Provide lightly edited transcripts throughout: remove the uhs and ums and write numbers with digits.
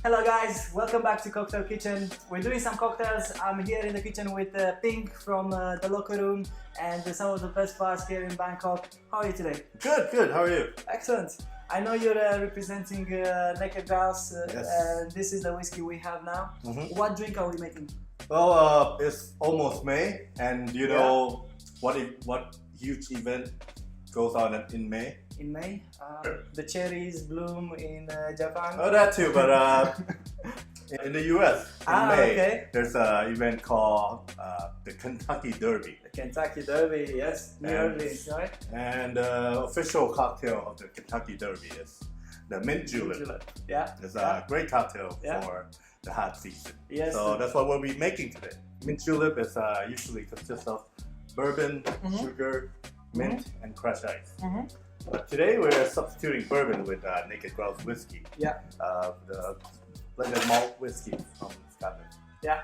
Hello guys, welcome back to Cocktail Kitchen. We're doing some cocktails. I'm here in the kitchen with Ping from the locker room and some of the best bars here in Bangkok. How are you today? Good. How are you? Excellent. I know you're representing Naked Grouse Yes. and this is the whiskey we have now. What drink are we making? Well, it's almost May, and you know what huge event goes on in May? In May? The cherries bloom in Japan? Oh, that too, but in the US, in May, there's an event called the Kentucky Derby. The Kentucky Derby, yes, New Orleans, right? And the official cocktail of the Kentucky Derby is the Mint Julep. Yeah. It's a great cocktail for the hot season. Yes. So that's what we'll be making today. Mint Julep is usually consists of bourbon, sugar, mint, and crushed ice. But today we're substituting bourbon with Naked Grouse whiskey. Yeah. The blended malt whiskey from Scotland. Yeah.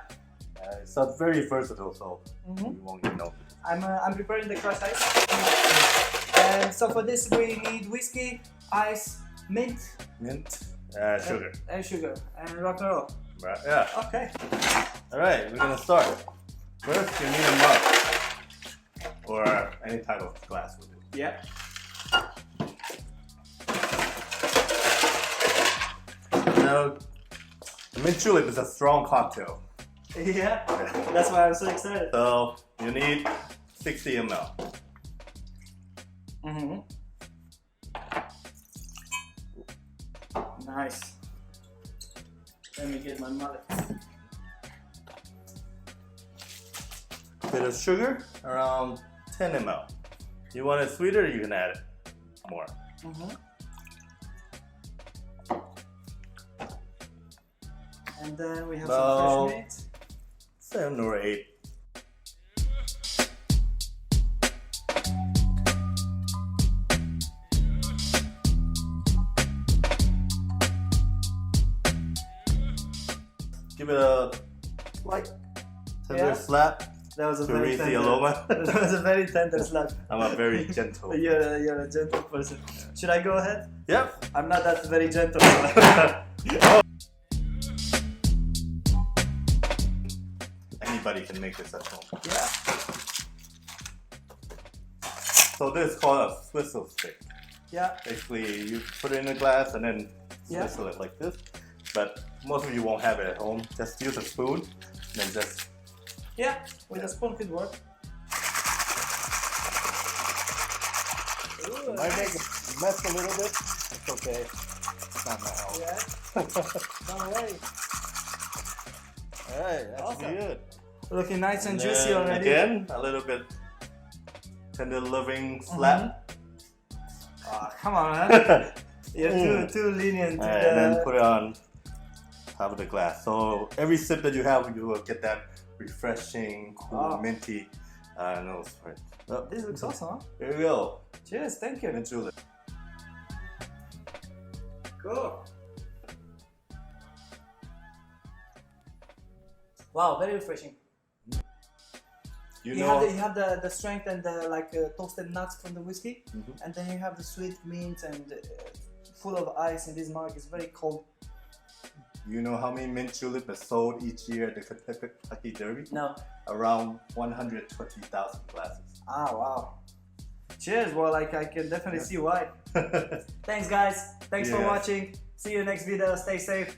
So very versatile, so you won't even know. I'm preparing the crushed ice. And so for this we need whiskey, ice, mint, Sugar. And sugar. And rock and roll. Right, yeah. Okay. Alright, we're gonna start. First, you need a mug. Or any type of glass will do. Yeah. Now, mint julep is a strong cocktail. Yeah. That's why I'm so excited. So you need 60 ml. Nice. Let me get my mullet. Bit of sugar, around 10 ml. You want it sweeter, you can add it more. And then we have some fresh meat. 7 or 8. Give it a light tender slap. That was a to very raise tender. the aroma. That was a very tender slap. I'm a very gentle. You're a gentle person. Should I go ahead? Yep. I'm not that very gentle. Anybody can make this at home. Yeah. So this is called a swizzle stick. Yeah. Basically, you put it in a glass and then swizzle it like this. But most of you won't have it at home. Just use a spoon and then just... Yeah, with a spoon could work. Ooh, might make it mess a little bit. It's okay. It's not my fault. Yeah. No way. Alright, that's Awesome. good. Looking nice and And juicy then already. Again, a little bit tender loving slap. Oh, come on, man. You're too lenient. And then put it on top of the glass. So every sip that you have, you will get that refreshing, cool, minty nose. Right. Oh, This looks awesome, huh? There we go. Cheers, thank you. Mint julep. Cool. Wow, very refreshing. You have the strength and the toasted nuts from the whiskey, and then you have the sweet mint and full of ice, and this mug is very cold. You know how many mint julep is sold each year at the Kentucky Derby? No. Around 120,000 glasses. Ah, wow. Cheers, well, I can definitely see why. Thanks guys, thanks for watching. See you next video, stay safe.